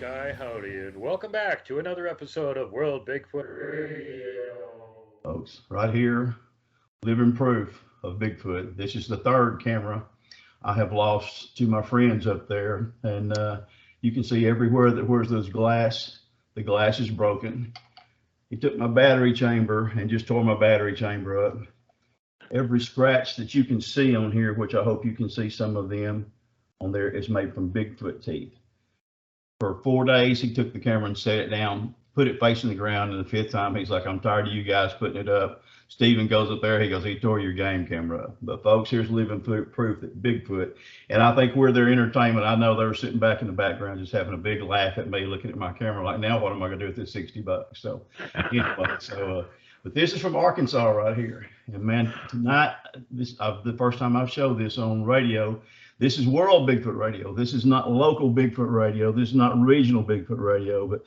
Sky Howdy, and welcome back to another episode of World Bigfoot Radio. Folks, right here, living proof of Bigfoot. This is the third camera I have lost to my friends up there, and you can see everywhere that where's those glass, the glass is broken. He took my battery chamber and just tore my battery chamber up. Every scratch that you can see on here, which I hope you can see some of them on there, is made from Bigfoot teeth. For 4 days, he took the camera and set it down, put it facing the ground, and the fifth time, he's like, I'm tired of you guys putting it up. Steven goes up there, he goes, he tore your game camera up. But folks, here's living proof that Bigfoot, and I think we're their entertainment. I know they were sitting back in the background just having a big laugh at me, looking at my camera like, now what am I gonna do with this $60? So anyway, but this is from Arkansas right here. And man, tonight, this the first time I've showed this on radio. This is World Bigfoot Radio. This is not local Bigfoot Radio. This is not regional Bigfoot Radio. But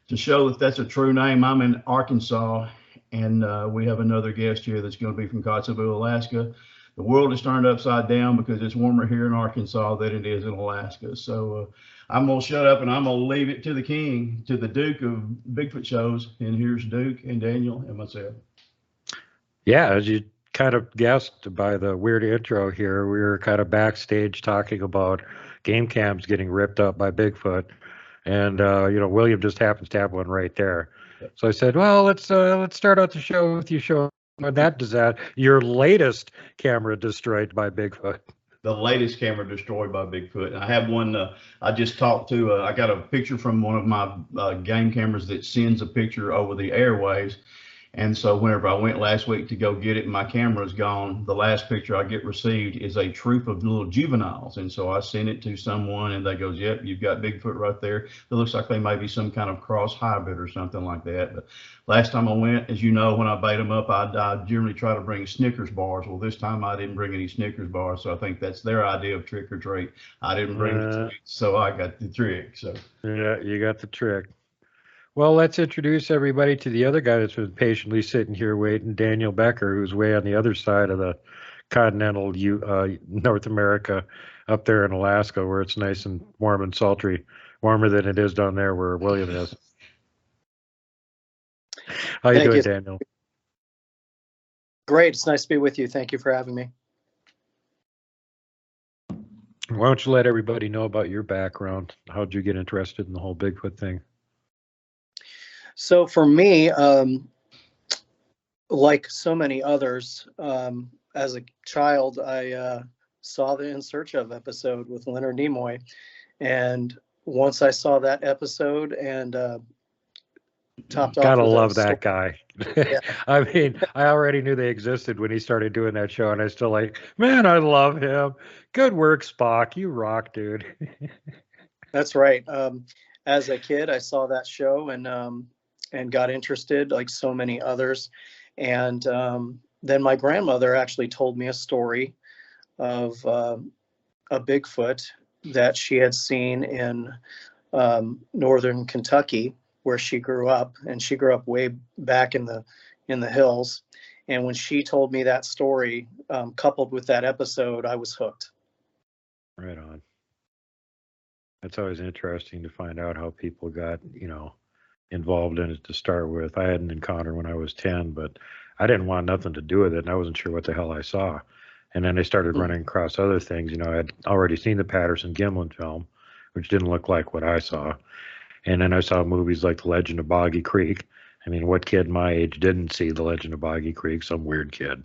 to show that that's a true name, I'm in Arkansas, and we have another guest here that's going to be from Kotzebue, Alaska. The world is turned upside down because it's warmer here in Arkansas than it is in Alaska. So I'm going to shut up and I'm going to leave it to the king, to the Duke of Bigfoot shows. And here's Duke and Daniel and myself. Yeah, as you kind of guessed by the weird intro here, we were kind of backstage talking about game cams getting ripped up by Bigfoot, and William just happens to have one right there. So I said, well, let's start out the show with you showing that your latest camera destroyed by Bigfoot. The latest camera destroyed by Bigfoot. I have one. I just talked to. I got a picture from one of my game cameras that sends a picture over the airwaves. And so whenever I went last week to go get it and my camera's gone, the last picture I get received is a troop of little juveniles. And so I sent it to someone and they goes, yep, you've got Bigfoot right there. It looks like they may be some kind of cross hybrid or something like that. But last time I went, as you know, when I bait them up, I generally try to bring Snickers bars. Well, this time I didn't bring any Snickers bars. So I think that's their idea of trick or treat. I didn't bring the treat, so I got the trick. So yeah, you got the trick. Well, let's introduce everybody to the other guy that's been patiently sitting here waiting, Daniel Becker, who's way on the other side of the continental North America, up there in Alaska, where it's nice and warm and sultry, warmer than it is down there where William is. How you doing, Daniel? Great. It's nice to be with you. Thank you for having me. Why don't you let everybody know about your background? How'd you get interested in the whole Bigfoot thing? So for me, like so many others, as a child, I saw the In Search Of episode with Leonard Nimoy. And once I saw that episode and topped off. Gotta love that guy. Yeah. I mean, I already knew they existed when he started doing that show, and I still man, I love him. Good work, Spock. You rock, dude. That's right. As a kid, I saw that show and got interested like so many others. And then my grandmother actually told me a story of a Bigfoot that she had seen in northern Kentucky, where she grew up, and she grew up way back in the hills. And when she told me that story, coupled with that episode, I was hooked. Right on. That's always interesting to find out how people got, involved in it to start with. I had an encounter when I was 10, but I didn't want nothing to do with it, and I wasn't sure what the hell I saw. And then I started running across other things. I had already seen the Patterson Gimlin film, which didn't look like what I saw. And then I saw movies like The Legend of Boggy Creek. I mean, what kid my age didn't see The Legend of Boggy Creek? Some weird kid.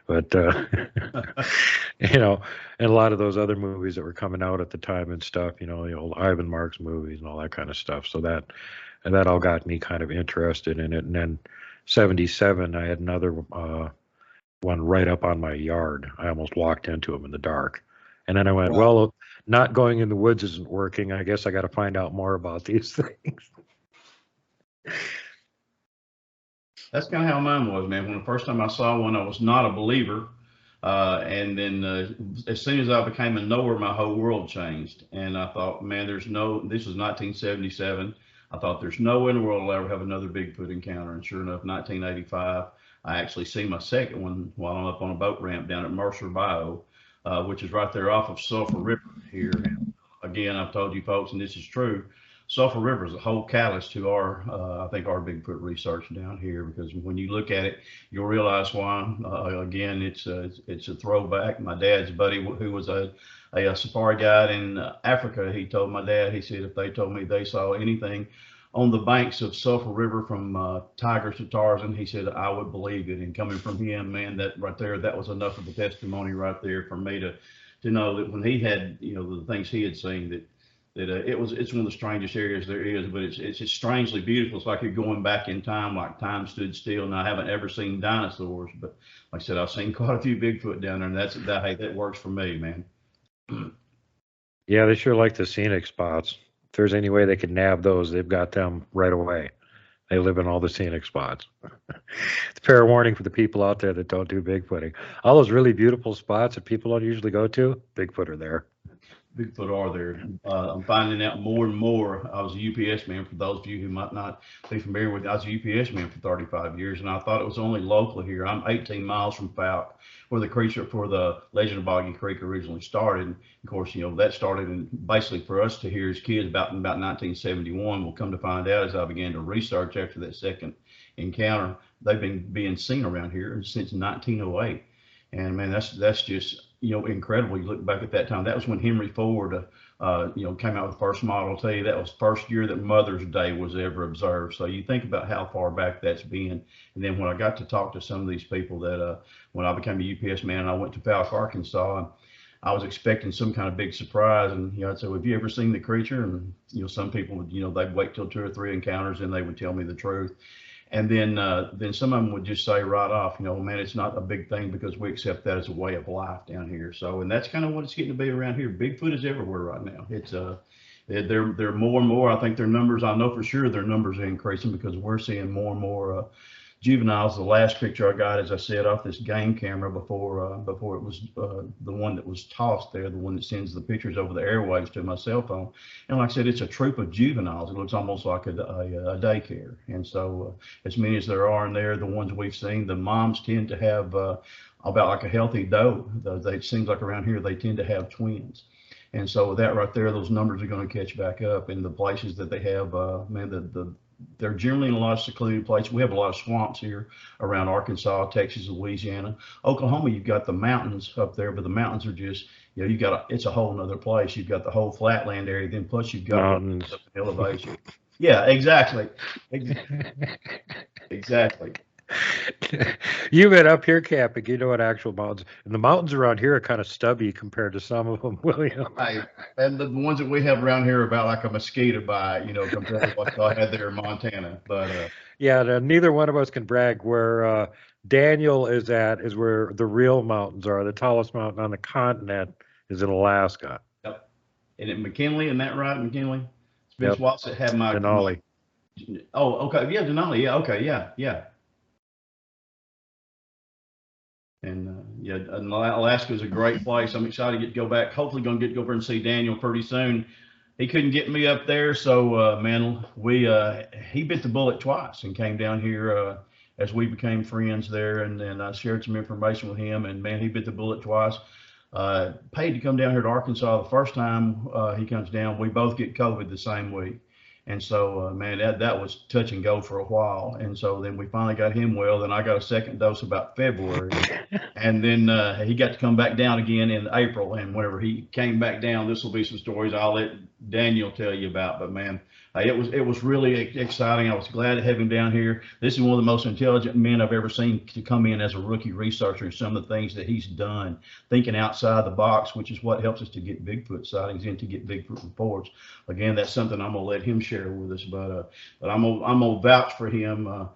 But, and a lot of those other movies that were coming out at the time and stuff, the old Ivan Marks movies and all that kind of stuff. So that all got me kind of interested in it. And then 77, I had another one right up on my yard. I almost walked into him in the dark. And then I went, well, not going in the woods isn't working. I guess I got to find out more about these things. That's kind of how mine was, man. When the first time I saw one, I was not a believer. And then as soon as I became a knower, my whole world changed. And I thought, man, this was 1977. I thought there's no way in the world I'll ever have another Bigfoot encounter. And sure enough, 1985, I actually see my second one while I'm up on a boat ramp down at Mercer Bayou, which is right there off of Sulphur River here. Again, I've told you folks, and this is true, Sulphur River is a whole catalyst to our, I think, our Bigfoot research down here, because when you look at it, you'll realize why. Again, it's a throwback. My dad's buddy, who was a safari guide in Africa, he told my dad, he said, if they told me they saw anything on the banks of Sulphur River from tigers to Tarzan, he said, I would believe it. And coming from him, man, that right there, that was enough of a testimony right there for me to know that when he had, the things he had seen, that it's one of the strangest areas there is, but it's just strangely beautiful. It's like you're going back in time, like time stood still. And I haven't ever seen dinosaurs, but like I said, I've seen quite a few Bigfoot down there, and that works for me, man. Yeah, they sure like the scenic spots. If there's any way they could nab those, they've got them right away. They live in all the scenic spots. It's fair warning for the people out there that don't do Bigfooting. All those really beautiful spots that people don't usually go to, Bigfoot are there. Bigfoot are there. I'm finding out more and more. I was a UPS man, for those of you who might not be familiar with it. I was a UPS man for 35 years, and I thought it was only local here. I'm 18 miles from Falk, where the Legend of Boggy Creek originally started. And of course, that started in, basically for us to hear as kids about 1971. We'll come to find out, as I began to research after that second encounter, they've been being seen around here since 1908. And man, that's just, incredible. You look back at that time, that was when Henry Ford, came out with the first Model T. That was the first year that Mother's Day was ever observed. So you think about how far back that's been. And then when I got to talk to some of these people that, when I became a UPS man, I went to Falk, Arkansas, and I was expecting some kind of big surprise. And, I'd say, well, have you ever seen the creature? And, some people would, they'd wait till 2 or 3 encounters and they would tell me the truth. And then some of them would just say right off, man, it's not a big thing because we accept that as a way of life down here. So, and that's kind of what it's getting to be around here. Bigfoot is everywhere right now. It's they're more and more. I think their numbers, I know for sure their numbers are increasing because we're seeing more and more juveniles. The last picture I got, as I said, off this game camera before it was the one that was tossed there, the one that sends the pictures over the airwaves to my cell phone. And like I said, it's a troop of juveniles. It looks almost like a daycare. And so as many as there are in there, the ones we've seen, the moms tend to have about like a healthy doe. It seems like around here they tend to have twins. And so with that right there, those numbers are going to catch back up in the places that they have, they're generally in a lot of secluded places. We have a lot of swamps here around Arkansas, Texas, Louisiana. Oklahoma, you've got the mountains up there, but the mountains are just, it's a whole nother place. You've got the whole flatland area, then plus you've got mountains, elevation. Yeah, exactly. Exactly. You've been up here camping, you know what actual mountains, and the mountains around here are kind of stubby compared to some of them, William. And the ones that we have around here are about like a mosquito bite, compared to what I had there in Montana. But yeah, neither one of us can brag. Where Daniel is at is where the real mountains are. The tallest mountain on the continent is in Alaska. Yep. And at McKinley, isn't that right, McKinley? Vince Watts that had my Denali. Oh, okay. Yeah, Denali. Yeah, okay. Yeah. And Alaska is a great place. I'm excited to go back. Hopefully going to get over and see Daniel pretty soon. He couldn't get me up there. So, man, he bit the bullet twice and came down here as we became friends there. And then I shared some information with him, and man, he bit the bullet twice. Paid to come down here to Arkansas the first time he comes down. We both get COVID the same week. And so, man, that was touch and go for a while. And so then we finally got him well. Then I got a second dose about February. And then he got to come back down again in April. And whenever he came back down, this will be some stories I'll let Daniel tell you about. But, man, it was really exciting. I was glad to have him down here. This is one of the most intelligent men I've ever seen to come in as a rookie researcher, and some of the things that he's done, thinking outside the box, which is what helps us to get Bigfoot sightings and to get Bigfoot reports. Again, that's something I'm going to let him share with us, but I'm gonna vouch for him.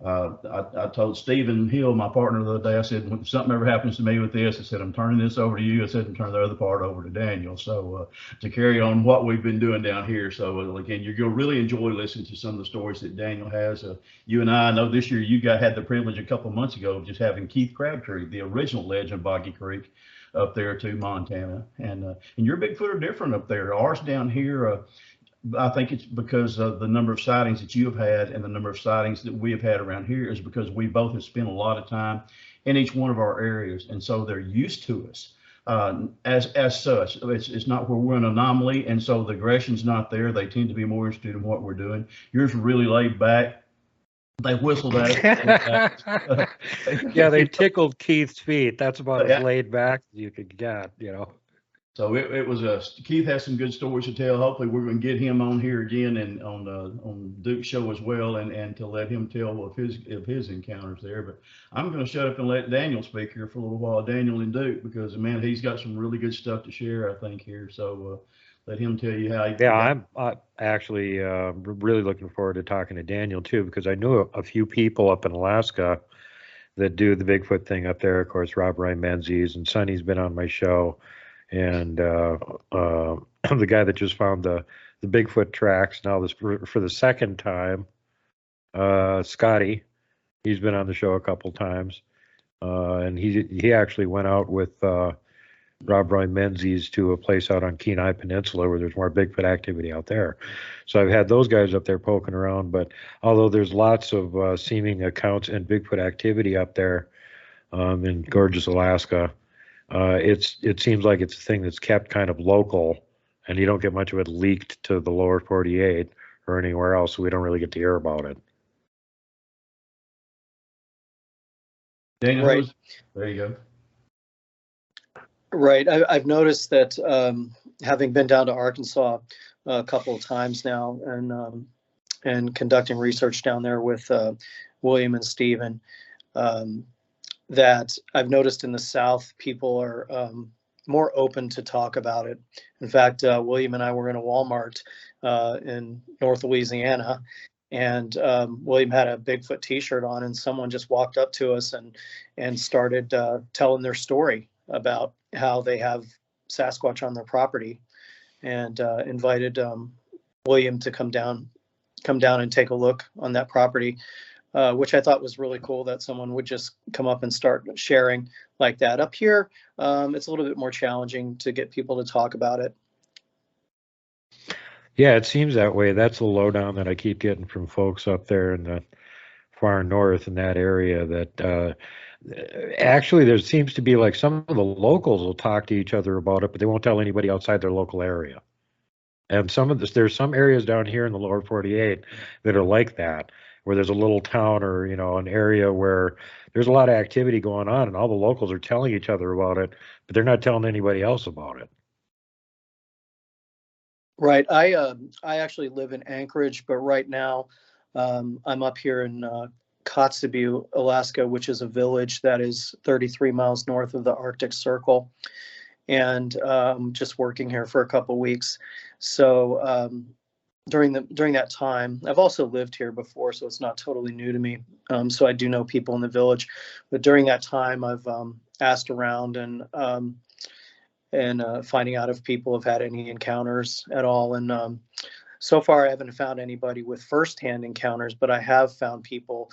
I told Stephen Hill, my partner, the other day, I said, when something ever happens to me with this, I said, I'm turning this over to you. I said, and turn the other part over to Daniel. So to carry on what we've been doing down here. So again, you're going to really enjoy listening to some of the stories that Daniel has. You and I know this year you had the privilege a couple of months ago of just having Keith Crabtree, the original Legend of Boggy Creek, up there to Montana. And your Bigfoot are different up there. Ours down here, I think it's because of the number of sightings that you have had and the number of sightings that we have had around here is because we both have spent a lot of time in each one of our areas. And so they're used to us. as such. It's not where we're an anomaly, and so the aggression's not there. They tend to be more interested in what we're doing. Yours are really laid back. They whistled at us. Yeah, they tickled Keith's feet. That's about Yeah. as laid back as you could get, you know. So it was Keith has some good stories to tell. Hopefully we're going to get him on here again and on Duke's show as well, and to let him tell of his encounters there. But I'm going to shut up and let Daniel speak here for a little while, Daniel and Duke, because man, he's got some really good stuff to share, I think, here. So let him tell you how. I'm actually really looking forward to talking to Daniel too, because I knew a few people up in Alaska that do the Bigfoot thing up there. Of course, Rob Ryan Menzies and Sonny's been on my show. And the guy that just found the Bigfoot tracks now this for the second time, Scotty, he's been on the show a couple times, and he actually went out with Rob Roy Menzies to a place out on Kenai Peninsula where there's more Bigfoot activity out there. So I've had those guys up there poking around, but although there's lots of seeming accounts and Bigfoot activity up there in gorgeous Alaska, it seems like it's a thing that's kept kind of local, and you don't get much of it leaked to the lower 48 or anywhere else, so we don't really get to hear about it. Daniel, Right. There you go. Right. I've noticed that having been down to Arkansas a couple of times now and conducting research down there with William and Stephen, that I've noticed in the South, people are more open to talk about it. In fact, William and I were in a Walmart in North Louisiana, and William had a Bigfoot t-shirt on, and someone just walked up to us and started telling their story about how they have Sasquatch on their property, and invited William to come down and take a look on that property. Which I thought was really cool that someone would just come up and start sharing like that. Up here, it's a little bit more challenging to get people to talk about it. Yeah, it seems that way. That's the lowdown that I keep getting from folks up there in the far north in that area, that actually there seems to be like some of the locals will talk to each other about it, but they won't tell anybody outside their local area. And there's some areas down here in the lower 48 that are like that, where there's a little town or, an area where there's a lot of activity going on and all the locals are telling each other about it, but they're not telling anybody else about it. Right. I actually live in Anchorage, but right now I'm up here in Kotzebue, Alaska, which is a village that is 33 miles north of the Arctic Circle. And just working here for a couple weeks. So during that time, I've also lived here before, so it's not totally new to me. So I do know people in the village, but during that time, I've asked around and finding out if people have had any encounters at all. And so far, I haven't found anybody with firsthand encounters, but I have found people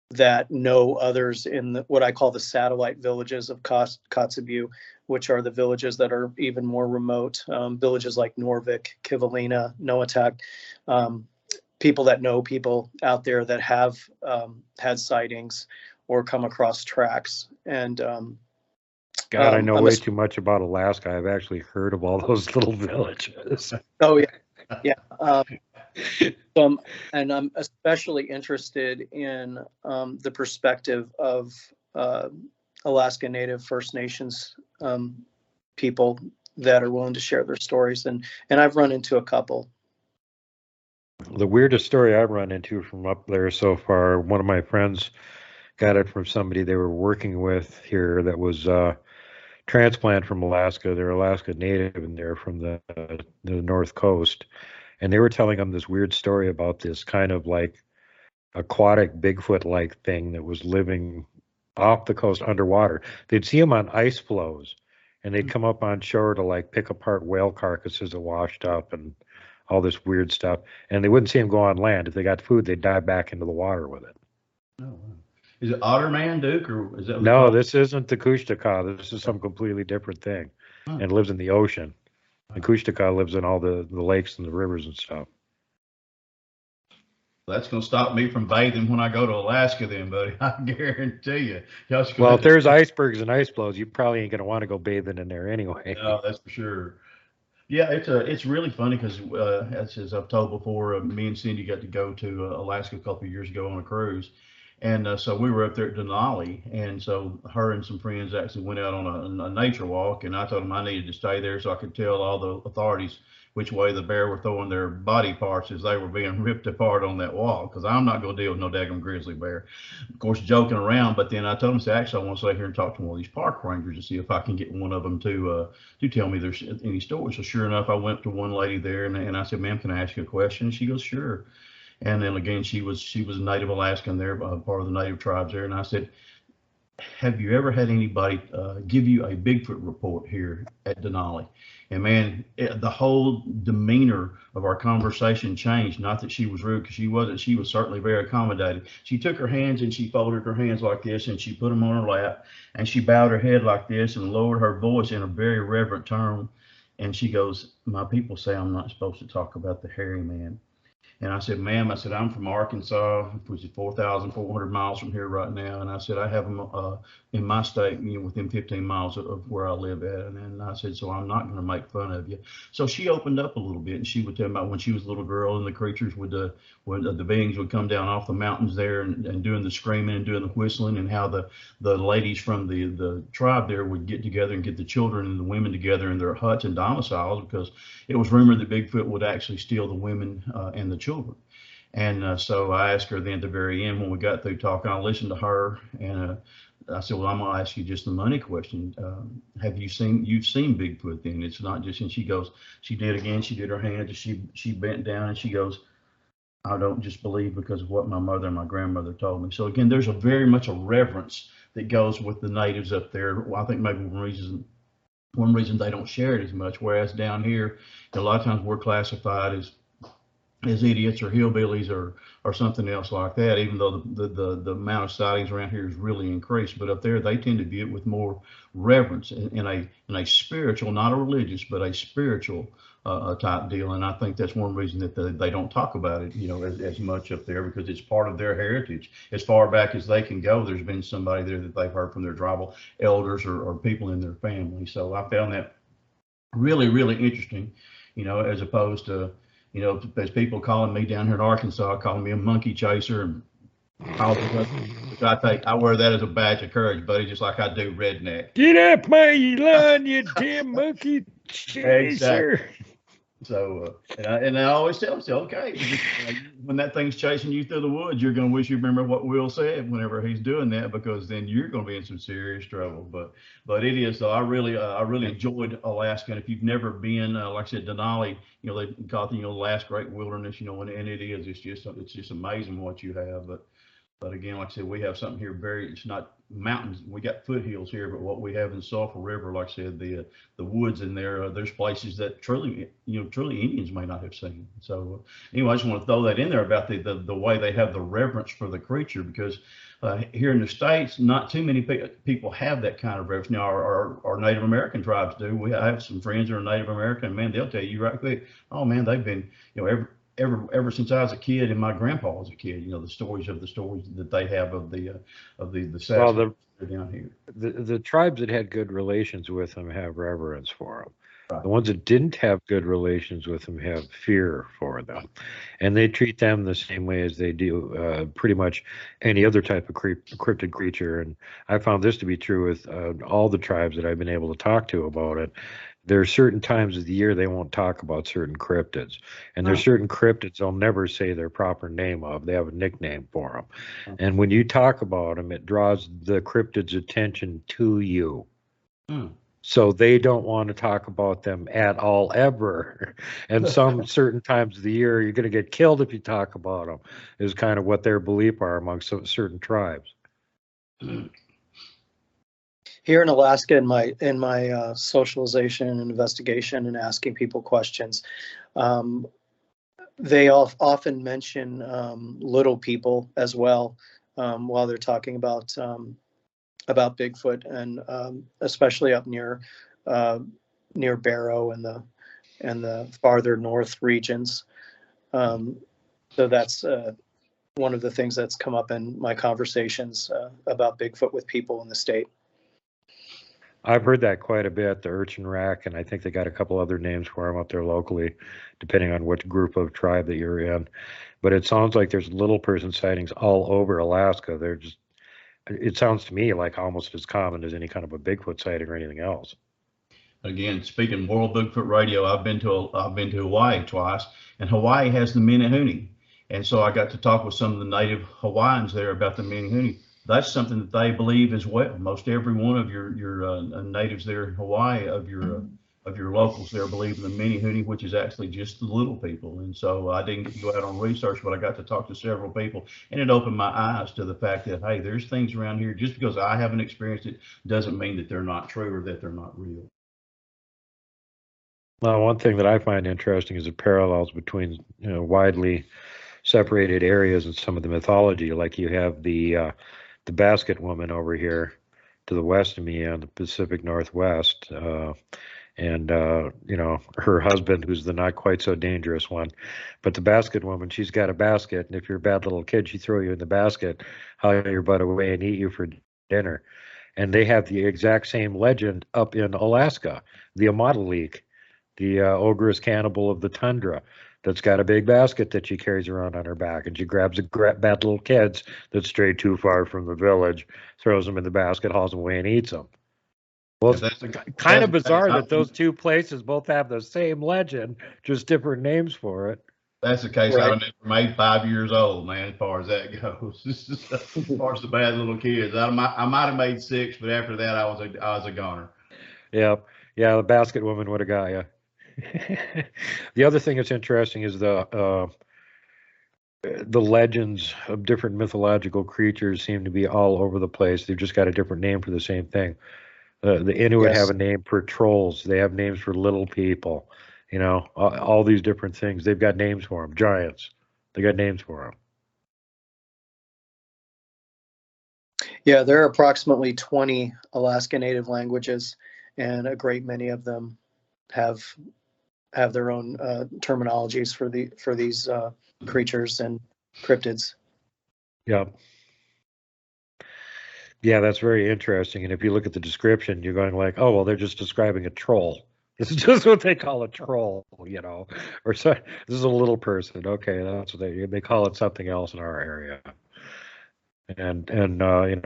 that know others in what I call the satellite villages of Kotzebue, which are the villages that are even more remote, villages like Norvik, Kivalina, Noatak, people that know people out there that have had sightings or come across tracks. And God, I know way too much about Alaska. I've actually heard of all those little villages. Oh, yeah. Yeah. And I'm especially interested in the perspective of Alaska Native First Nations people that are willing to share their stories. And I've run into a couple. The weirdest story I've run into from up there so far, one of my friends got it from somebody they were working with here that was transplant from Alaska. They're Alaska Native and they're from the North Coast. And they were telling them this weird story about this kind of like aquatic Bigfoot-like thing that was living off the coast underwater. They'd see them on ice floes, and they'd come up on shore to like pick apart whale carcasses that washed up and all this weird stuff. And they wouldn't see them go on land. If they got food, they'd dive back into the water with it. Oh, wow. Is it Otterman, Duke, or is that? No, this isn't the Kushtaka. This is some completely different thing, and lives in the ocean. The Kushtaka lives in all the lakes and the rivers and stuff. That's going to stop me from bathing when I go to Alaska, then, buddy. I guarantee you. Y'all should go Well, ahead if there's icebergs and ice flows, you probably ain't gonna want to go bathing in there anyway. no, that's for sure. Yeah, it's really funny because as I've told before, me and Cindy got to go to Alaska a couple of years ago on a cruise, and so we were up there at Denali, and so her and some friends actually went out on a nature walk, and I told them I needed to stay there so I could tell all the authorities which way the bear were throwing their body parts as they were being ripped apart on that walk, because I'm not going to deal with no daggum grizzly bear. Of course, joking around, but then I told them, say, actually, I want to stay here and talk to one of these park rangers to see if I can get one of them to tell me there's any stories. So sure enough, I went to one lady there, and I said, ma'am, can I ask you a question? And she goes, sure. And then again, she was a native Alaskan there, part of the native tribes there. And I said, have you ever had anybody give you a Bigfoot report here at Denali? And man, the whole demeanor of our conversation changed. Not that she was rude, because she wasn't. She was certainly very accommodating. She took her hands and she folded her hands like this, and she put them on her lap, and she bowed her head like this and lowered her voice in a very reverent tone. And she goes, my people say I'm not supposed to talk about the hairy man. And I said, ma'am, I said, I'm from Arkansas, which is 4,400 miles from here right now. And I said, I have them in my state, within 15 miles of where I live at. And I said, so I'm not going to make fun of you. So she opened up a little bit, and she would tell me about when she was a little girl and the creatures when the beings would come down off the mountains there and doing the screaming and doing the whistling, and how the ladies from the tribe there would get together and get the children and the women together in their huts and domiciles, because it was rumored that Bigfoot would actually steal the women and the children. And so I asked her then at the very end when we got through talking, I listened to her, and I said, well, I'm going to ask you just the money question. You've seen Bigfoot then? It's not just, and she goes, she did again, she did her hands, and she bent down, and she goes, I don't just believe because of what my mother and my grandmother told me. So again, there's a very much a reverence that goes with the natives up there. Well, I think maybe one reason they don't share it as much, whereas down here, a lot of times we're classified as idiots or hillbillies or something else like that, even though the amount of sightings around here has really increased. But up there, they tend to view it with more reverence in a spiritual, not a religious, but a spiritual type deal. And I think that's one reason that they don't talk about it, as much up there, because it's part of their heritage. As far back as they can go, there's been somebody there that they've heard from their tribal elders or people in their family. So I found that really, really interesting, as opposed to, there's people calling me down here in Arkansas, calling me a monkey chaser, and all the stuff, which I wear that as a badge of courage, buddy, just like I do redneck. Get up my lawn, you damn monkey chaser. Exactly. So, and I always tell them, okay, when that thing's chasing you through the woods, you're going to wish you remember what Will said whenever he's doing that, because then you're going to be in some serious trouble. But it is, though, I really enjoyed Alaska. And if you've never been, like I said, Denali, they call it, the last great wilderness, and it is, it's just amazing what you have. But again, like I said, we have something here it's not mountains. We got foothills here, but what we have in Sulphur River, like I said, the woods in there, there's places that truly Indians may not have seen. So anyway, I just want to throw that in there about the way they have the reverence for the creature, because here in the States, not too many people have that kind of reverence. Now, our Native American tribes do. I have some friends that are Native American, and man, they'll tell you right quick, oh man, they've been, ever since I was a kid and my grandpa was a kid, the stories that they have of the South down here. The tribes that had good relations with them have reverence for them. Right. The ones that didn't have good relations with them have fear for them, and they treat them the same way as they do pretty much any other type of cryptid creature. And I found this to be true with all the tribes that I've been able to talk to about it. There are certain times of the year they won't talk about certain cryptids, and there's certain cryptids they'll never say their proper name of. They have a nickname for them, and when you talk about them, it draws the cryptid's attention to you. So they don't want to talk about them at all, ever. And some certain times of the year, you're going to get killed if you talk about them, is kind of what their belief are amongst certain tribes. Here in Alaska, in my socialization and investigation and asking people questions, they often mention little people as well while they're talking about Bigfoot, and especially up near Barrow and the farther north regions. So that's one of the things that's come up in my conversations about Bigfoot with people in the state. I've heard that quite a bit, the urchin rack, and I think they got a couple other names for them up there locally, depending on which group of tribe that you're in. But it sounds like there's little person sightings all over Alaska. They're just, it sounds to me like almost as common as any kind of a Bigfoot sighting or anything else. Again, speaking World Bigfoot Radio, I've been to Hawaii twice, and Hawaii has the Menehune, and so I got to talk with some of the native Hawaiians there about the Menehune. That's something that they believe as well. Most every one of your natives there in Hawaii, of your locals there, believe in the Menehune, which is actually just the little people. And so I didn't get to go out on research, but I got to talk to several people, and it opened my eyes to the fact that, hey, there's things around here. Just because I haven't experienced it doesn't mean that they're not true or that they're not real. Well, one thing that I find interesting is the parallels between, widely separated areas and some of the mythology. Like you have the basket woman over here to the west of me on the Pacific Northwest, and her husband, who's the not quite so dangerous one. But the basket woman, she's got a basket, and if you're a bad little kid, she throw you in the basket, haul your butt away, and eat you for dinner. And they have the exact same legend up in Alaska, the Amata, the ogress cannibal of the tundra, that's got a big basket that she carries around on her back, and she grabs bad little kids that stray too far from the village, throws them in the basket, hauls them away, and eats them. Well, it's kind of bizarre that those two places both have the same legend, just different names for it. That's the case. Right. I never made 5 years old, man, as far as that goes. As far as the bad little kids, I might have made 6, but after that, I was a goner. Yeah, the basket woman would have got you. The other thing that's interesting is the legends of different mythological creatures seem to be all over the place. They've just got a different name for the same thing. The Inuit have a name for trolls. They have names for little people. All these different things. They've got names for them. Giants. They got names for them. Yeah, there are approximately 20 Alaska Native languages, and a great many of them have their own terminologies for these creatures and cryptids. Yeah. Yeah, that's very interesting. And if you look at the description, you're going like, oh, well, they're just describing a troll. This is just what they call a troll, or so, this is a little person. Okay, that's what they call it something else in our area. And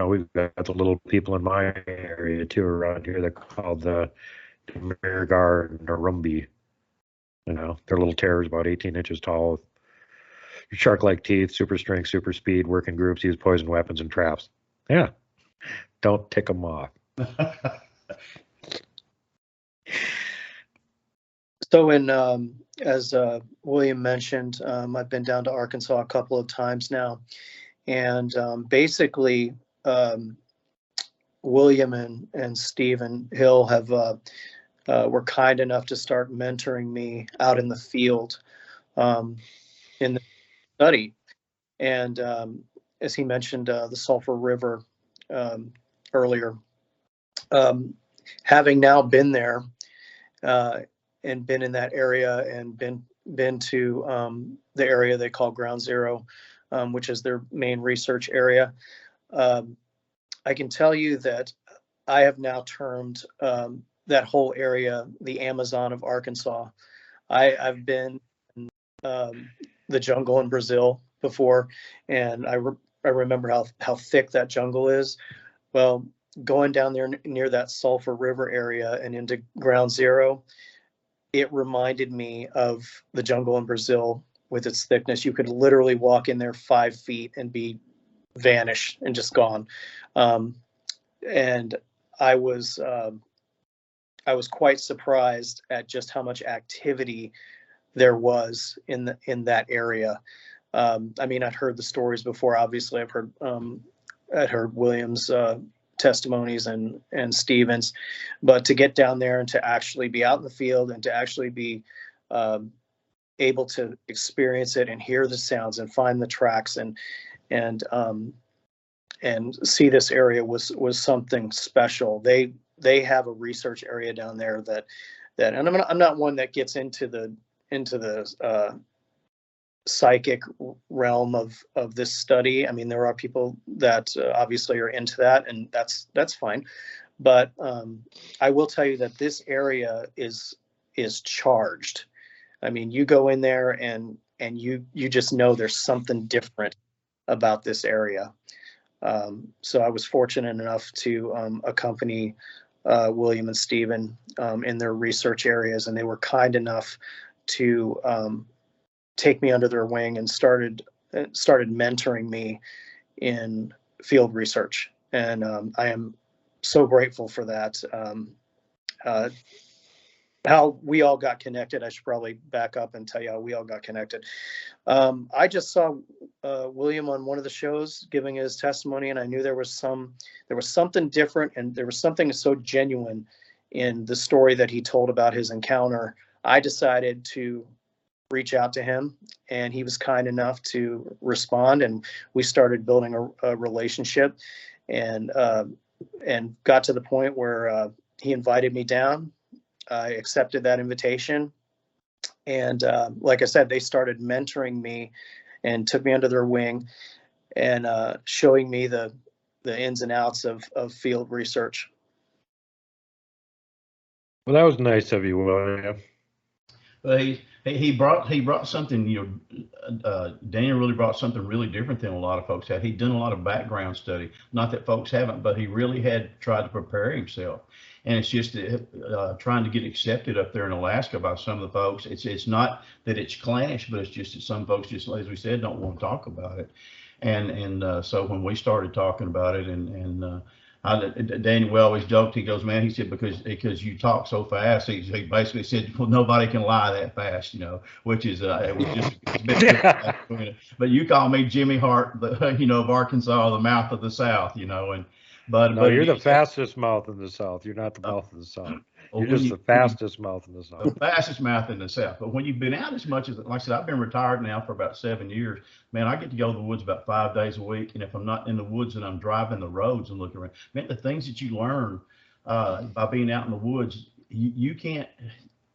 we've got the little people in my area too around here. They're called the Mirgar Narumbi. They're little terrors about 18 inches tall, with shark-like teeth, super strength, super speed, work in groups, use poison weapons and traps. Yeah, don't tick them off. So, as William mentioned, I've been down to Arkansas a couple of times now, and basically, William and Stephen Hill have were kind enough to start mentoring me out in the field in the study. And as he mentioned, the Sulphur River earlier, having now been there and been in that area and been to the area they call Ground Zero, which is their main research area, I can tell you that I have now termed that whole area the Amazon of Arkansas. I've been in the jungle in Brazil before, and I remember how thick that jungle is. Well, going down there near that Sulphur River area and into Ground Zero, it reminded me of the jungle in Brazil with its thickness. You could literally walk in there 5 feet and be vanished and just gone. And I was quite surprised at just how much activity there was in that area. I'd heard the stories before. Obviously, I'd heard Williams' testimonies and Stevens, but to get down there and to actually be out in the field and to actually be able to experience it and hear the sounds and find the tracks and see this area was something special. They have a research area down there that and I'm not one that gets into the psychic realm of this study. I mean, there are people that obviously are into that, and that's fine. But I will tell you that this area is charged. I mean, you go in there and you just know there's something different about this area. So I was fortunate enough to accompany William and Stephen in their research areas, and they were kind enough to take me under their wing and started mentoring me in field research. And I am so grateful for that. How we all got connected, I should probably back up and tell you how we all got connected. I just saw William on one of the shows giving his testimony, and I knew there was something different, and there was something so genuine in the story that he told about his encounter. I decided to reach out to him, and he was kind enough to respond, and we started building a relationship, and got to the point where he invited me down. I accepted that invitation, and like I said, they started mentoring me and took me under their wing and showing me the ins and outs of field research. Well, that was nice of you, William. He brought something, Daniel really brought something really different than a lot of folks had. He'd done a lot of background study, not that folks haven't, but he really had tried to prepare himself. And it's just trying to get accepted up there in Alaska by some of the folks. It's not that it's clannish, but it's just that some folks, just as we said, don't want to talk about it. And so when we started talking about it, Daniel, we always joked, he goes, man, he said, because you talk so fast, he basically said, well, nobody can lie that fast, which is, it was just, but you call me Jimmy Hart, of Arkansas, the mouth of the South, but you're the fastest mouth in the South. You're not the mouth of the South. You're just the fastest mouth in the South. The fastest mouth in the South. But when you've been out as much as, like I said, I've been retired now for about 7 years. Man, I get to go to the woods about 5 days a week. And if I'm not in the woods and I'm driving the roads and looking around, man, the things that you learn by being out in the woods, you can't.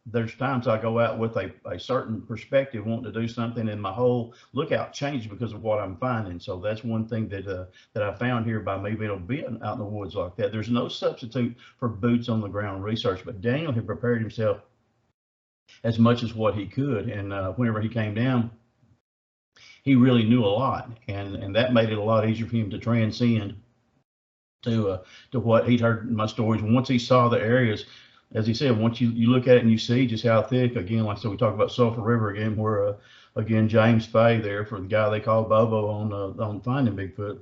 There's times I go out with a certain perspective, wanting to do something, and my whole lookout changes because of what I'm finding. So that's one thing that I found here by me being able to be out in the woods like that. There's no substitute for boots on the ground research, but Daniel had prepared himself as much as what he could, and whenever he came down, he really knew a lot, and that made it a lot easier for him to transcend to what he'd heard in my stories. And once he saw the areas, as he said, once you look at it and you see just how thick, again, like I said, we talk about Sulphur River again, where again, James Fay there, for the guy they call Bobo on Finding Bigfoot,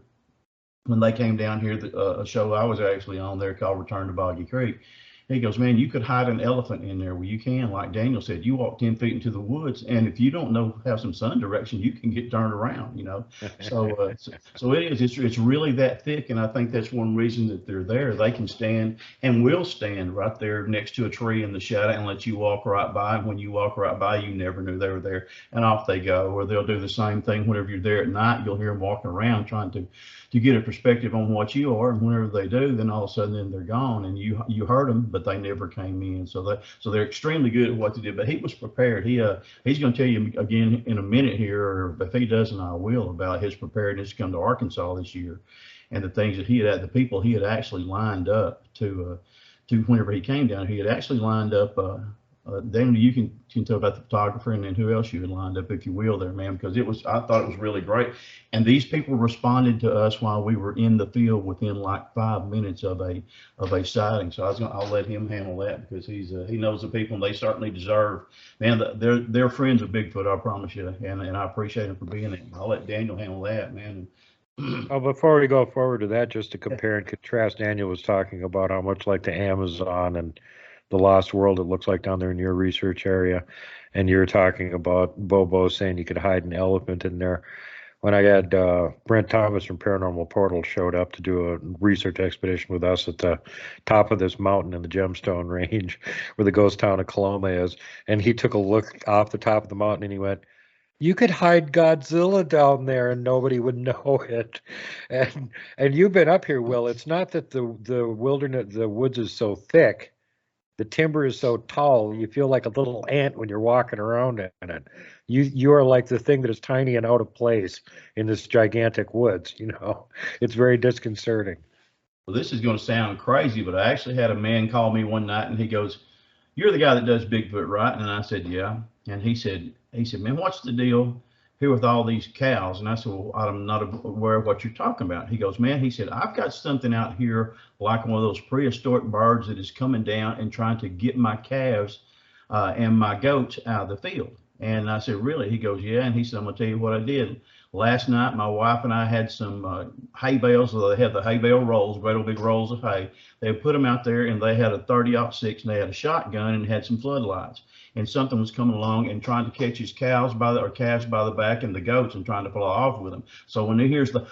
when they came down here, a show I was actually on there called Return to Boggy Creek. He goes, man, you could hide an elephant in there. Well, you can, like Daniel said, you walk 10 feet into the woods, and if you don't have some sun direction, you can get turned around, So, so it is. It's really that thick, and I think that's one reason that they're there. They can stand and will stand right there next to a tree in the shadow and let you walk right by. And when you walk right by, you never knew they were there, and off they go. Or they'll do the same thing whenever you're there at night. You'll hear them walking around trying to get a perspective on what you are, and whenever they do, then all of a sudden then they're gone, and you heard them, but they never came in. So they're extremely good at what they did. But he was prepared. He's going to tell you again in a minute here, or if he doesn't, I will, about his preparedness to come to Arkansas this year, and the things that the people he had actually lined up to whenever he came down. He had actually lined up. Daniel, you can tell about the photographer, and then who else you had lined up, if you will, there, man, because I thought it was really great. And these people responded to us while we were in the field within like 5 minutes of a sighting. So I'll let him handle that, because he knows the people, and they certainly deserve, man, they're friends of Bigfoot, I promise you, and I appreciate him for being there. I'll let Daniel handle that, man. Oh, before we go forward to that, just to compare and contrast, Daniel was talking about how much like the Amazon and the Lost World it looks like down there in your research area, and you're talking about Bobo saying you could hide an elephant in there. When I had Brent Thomas from Paranormal Portal showed up to do a research expedition with us at the top of this mountain in the Gemstone Range where the ghost town of Coloma is, and he took a look off the top of the mountain and he went, you could hide Godzilla down there and nobody would know it. And you've been up here, Will. It's not that the wilderness, the woods is so thick. the timber is so tall, you feel like a little ant when you're walking around in it. You are like the thing that is tiny and out of place in this gigantic woods. It's very disconcerting. Well, this is going to sound crazy, but I actually had a man call me one night and he goes, "You're the guy that does Bigfoot, right?" And I said, "Yeah." And he said, "Man, what's the deal here with all these cows?" And I said, "Well, I'm not aware of what you're talking about." He goes, "Man," he said, "I've got something out here like one of those prehistoric birds that is coming down and trying to get my calves and my goats out of the field." And I said, "Really?" He goes, "Yeah." And he said, "I'm going to tell you what I did. Last night, my wife and I had some hay bales. So they had the hay bale rolls, great old big rolls of hay. They put them out there, and they had a 30-06, and they had a shotgun and had some floodlights. And something was coming along and trying to catch his calves by the back and the goats and trying to fly off with them. So when he hears the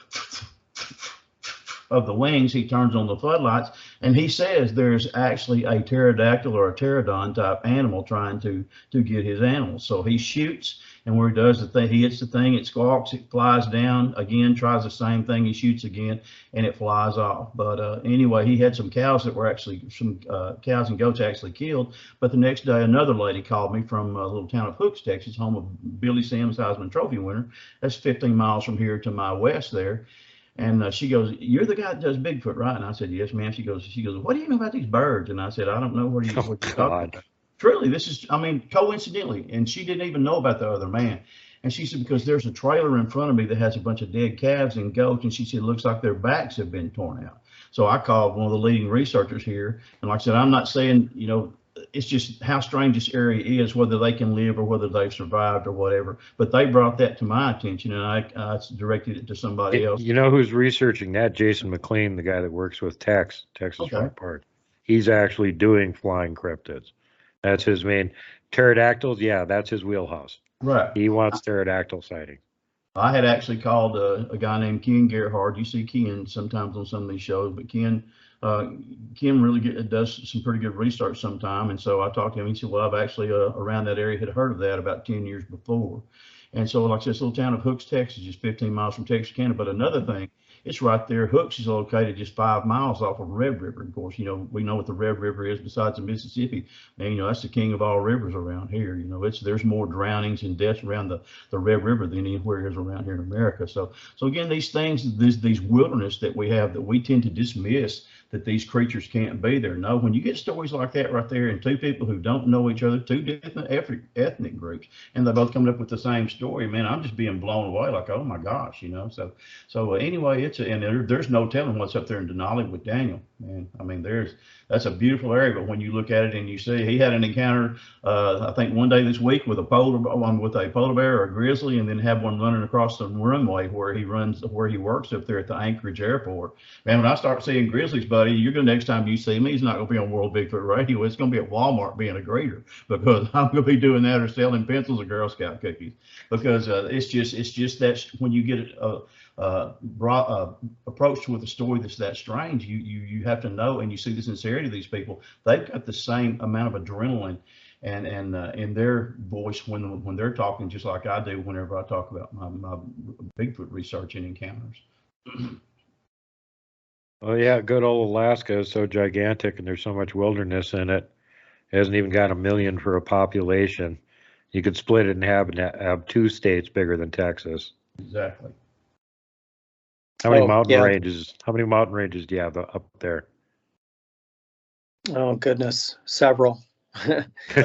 of the wings, he turns on the floodlights, and he says there's actually a pterodactyl or a pterodon type animal trying to get his animals. So he shoots, and where he does the thing, he hits the thing, it squawks, it flies down again, tries the same thing, he shoots again, and it flies off. But anyway, he had some cows that were actually, some cows and goats actually killed. But the next day, another lady called me from a little town of Hooks, Texas, home of Billy Sims, Heisman Trophy winner. That's 15 miles from here to my west there. And she goes, "You're the guy that does Bigfoot, right?" And I said, "Yes, ma'am." She goes, "What do you know about these birds?" And I said, "I don't know what you're talking about." Truly, this is, coincidentally, and she didn't even know about the other man. And she said, "Because there's a trailer in front of me that has a bunch of dead calves and goats." And she said, "It looks like their backs have been torn out." So I called one of the leading researchers here. And like I said, I'm not saying, it's just how strange this area is, whether they can live or whether they've survived or whatever. But they brought that to my attention, and I directed it to somebody else. You know who's researching that? Jason McLean, the guy that works with Texas Rock Park. He's actually doing flying cryptids. That's his main. Pterodactyls, yeah, that's his wheelhouse. Right. He wants pterodactyl sightings. I had actually called a guy named Ken Gerhard. You see Ken sometimes on some of these shows, but Ken really does some pretty good research sometime. And so I talked to him. He said, "Well, I've actually around that area had heard of that about 10 years before." And so, like I said, this little town of Hooks, Texas, just 15 miles from Texarkana. But another thing, it's right there. Hooks is located just 5 miles off of Red River. Of course, we know what the Red River is besides the Mississippi. And, that's the king of all rivers around here. There's more drownings and deaths around the Red River than anywhere is around here in America. So again, these things, these wilderness that we have that we tend to dismiss, that these creatures can't be there. No, when you get stories like that right there, and two people who don't know each other, two different ethnic groups, and they're both coming up with the same story, man, I'm just being blown away. Like, oh my gosh, So anyway, there's no telling what's up there in Denali with Daniel, man. That's a beautiful area, but when you look at it and you see, he had an encounter, I think one day this week with a polar bear or a grizzly, and then have one running across the runway where he works up there at the Anchorage Airport. Man, when I start seeing grizzlies, buddy, next time you see me, he's not going to be on World Bigfoot Radio. It's going to be at Walmart being a greeter, because I'm going to be doing that or selling pencils or Girl Scout cookies, because it's just that when you get approached with a story that's that strange, you have to know, and you see the sincerity of these people. They've got the same amount of adrenaline and in their voice when they're talking, just like I do whenever I talk about my Bigfoot research and encounters. Oh yeah, good old Alaska is so gigantic, and there's so much wilderness in it. It hasn't even got 1 million for a population. You could split it in half and have 2 states bigger than Texas. Exactly. How many mountain ranges? How many mountain ranges do you have up there? Oh goodness, several.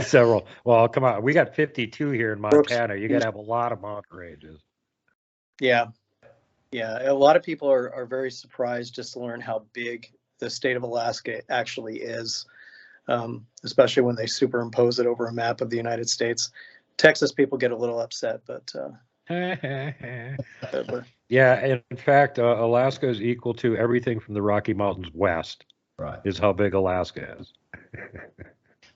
Several. Well, come on, we got 52 here in Montana. You got to have a lot of mountain ranges. Yeah. A lot of people are very surprised just to learn how big the state of Alaska actually is, especially when they superimpose it over a map of the United States. Texas people get a little upset, but yeah, in fact, Alaska is equal to everything from the Rocky Mountains west. Right. Is how big Alaska is.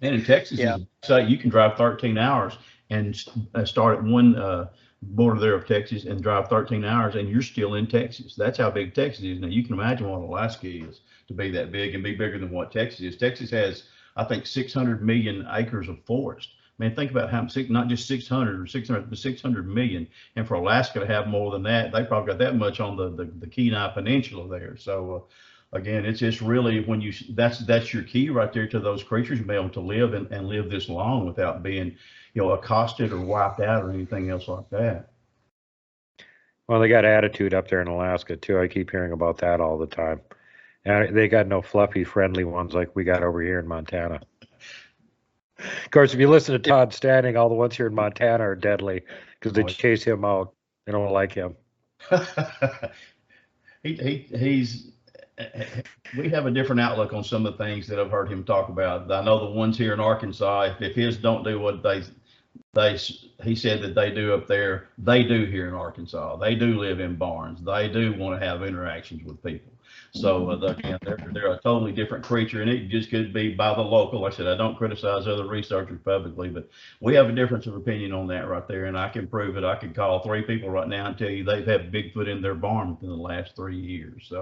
And in Texas, so you can drive 13 hours and start at one border there of Texas and drive 13 hours, and you're still in Texas. That's how big Texas is. Now you can imagine what Alaska is to be that big and be bigger than what Texas is. Texas has, I think, 600 million acres of forest. Man, think about how, not just 600, but 600 million. And for Alaska to have more than that, they probably got that much on the Kenai Peninsula there. So again, it's just really when you that's your key right there to those creatures being able to live and live this long without being, accosted or wiped out or anything else like that. Well, they got attitude up there in Alaska too. I keep hearing about that all the time. And they got no fluffy, friendly ones like we got over here in Montana. Of course, if you listen to Todd Standing, all the ones here in Montana are deadly because they chase him out. They don't like him. He's. We have a different outlook on some of the things that I've heard him talk about. I know the ones here in Arkansas, if his don't do what he said that they do up there, they do here in Arkansas. They do live in barns. They do want to have interactions with people. So again, they're a totally different creature, and it just could be by the local. Like I said, I don't criticize other researchers publicly, but we have a difference of opinion on that right there, and I can prove it. I could call 3 people right now and tell you they've had Bigfoot in their barn within the last 3 years.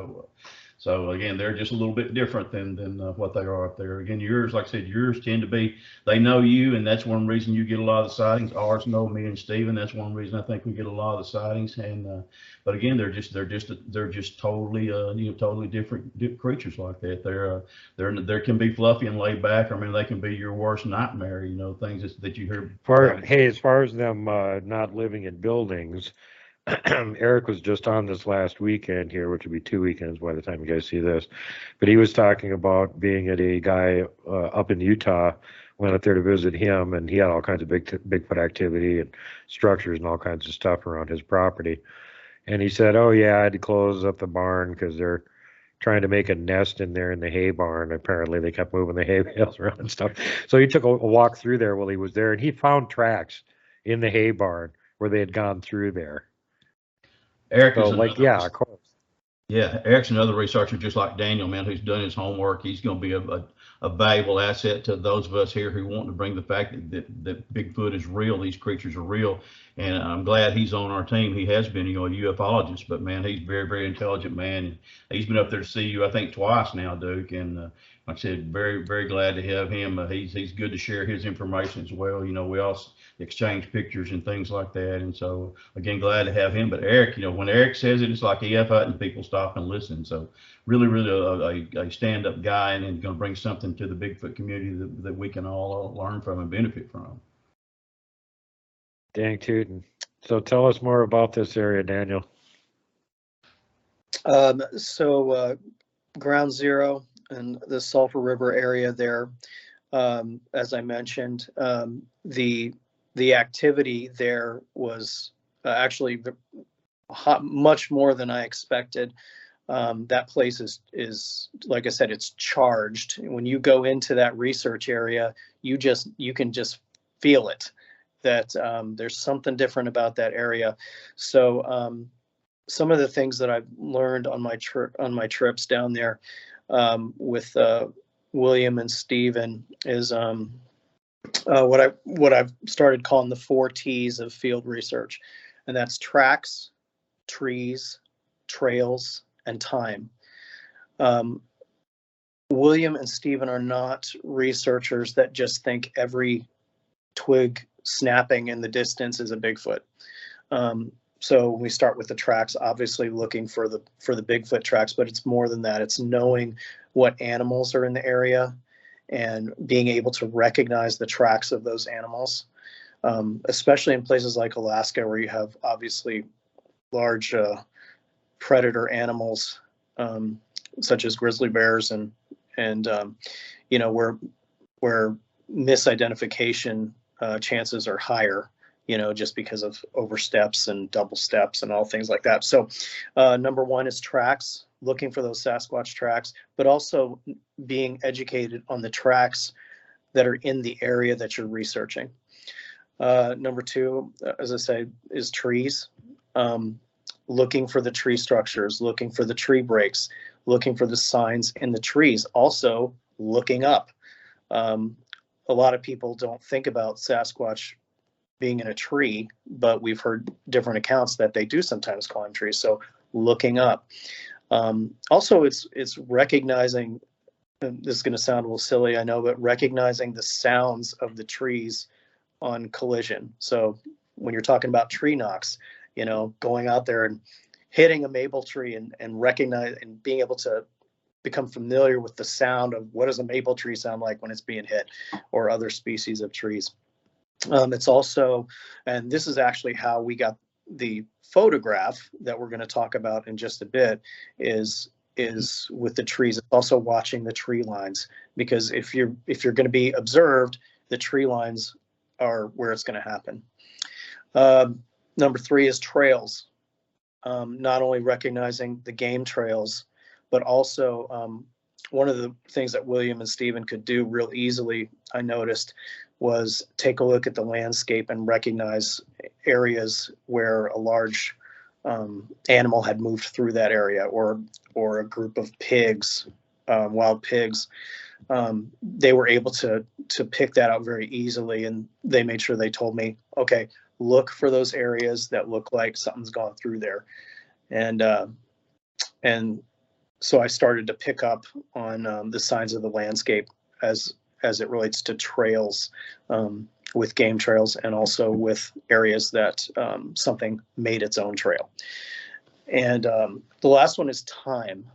So again, they're just a little bit different than what they are up there. Again, yours, like I said, yours tend to be, they know you, and that's one reason you get a lot of the sightings. Ours know me and Steven. That's one reason I think we get a lot of the sightings. And but again, they're just totally totally different creatures like that. They can be fluffy and laid back. I mean, they can be your worst nightmare. Things that you hear. As far as them not living in buildings. Eric was just on this last weekend here, which will be 2 weekends by the time you guys see this. But he was talking about being at a guy up in Utah, went up there to visit him, and he had all kinds of Bigfoot activity and structures and all kinds of stuff around his property. And he said, "Oh yeah, I had to close up the barn because they're trying to make a nest in there in the hay barn. Apparently, they kept moving the hay bales around and stuff." So he took a walk through there while he was there, and he found tracks in the hay barn where they had gone through there. Eric is of course. Yeah, Eric's another researcher just like Daniel, man, who's done his homework. He's going to be a valuable asset to those of us here who want to bring the fact that Bigfoot is real. These creatures are real, and I'm glad he's on our team. He has been, a ufologist, but man, he's a very, very intelligent man. He's been up there to see you, I think, twice now, Duke, and like I said, very, very glad to have him. He's good to share his information as well. We all exchange pictures and things like that, and so again, glad to have him. But Eric, when Eric says it, it's like EF Hutton, people stop and listen. So really, really a stand-up guy, and going to bring something to the Bigfoot community that we can all learn from and benefit from. Dang tootin'. So tell us more about this area, Daniel. Ground Zero and the Sulphur River area there, as I mentioned, the activity there was actually much more than I expected. That place is like I said, it's charged. When you go into that research area, you can just feel it, that there's something different about that area. So some of the things that I've learned on my trips down there with William and Steven is what I've started calling the 4 T's of field research, and that's tracks, trees, trails, and time. William and Steven are not researchers that just think every twig snapping in the distance is a Bigfoot. So we start with the tracks, obviously looking for the Bigfoot tracks, but it's more than that. It's knowing what animals are in the area and being able to recognize the tracks of those animals, especially in places like Alaska, where you have obviously large predator animals, such as grizzly bears and where misidentification chances are higher, just because of oversteps and double steps and all things like that. So number one is tracks, looking for those Sasquatch tracks, but also being educated on the tracks that are in the area that you're researching. Number two, as I say, is trees. Looking for the tree structures, looking for the tree breaks, looking for the signs in the trees. Also looking up. A lot of people don't think about Sasquatch being in a tree, but we've heard different accounts that they do sometimes climb trees. So looking up. Also, it's recognizing, and this is going to sound a little silly, I know, but recognizing the sounds of the trees on collision. So when you're talking about tree knocks, going out there and hitting a maple tree and recognize and being able to become familiar with the sound of what does a maple tree sound like when it's being hit, or other species of trees. It's also, and this is actually how we got the photograph that we're going to talk about in just a bit, is with the trees. It's also watching the tree lines, because if you're going to be observed, the tree lines are where it's going to happen. Number 3 is trails. Not only recognizing the game trails, but also one of the things that William and Stephen could do real easily, I noticed, was take a look at the landscape and recognize areas where a large animal had moved through that area, or a group of pigs, wild pigs. They were able to pick that out very easily, and they made sure they told me, okay, look for those areas that look like something's gone through there. And so I started to pick up on the signs of the landscape as it relates to trails, with game trails, and also with areas that something made its own trail. And the last one is time,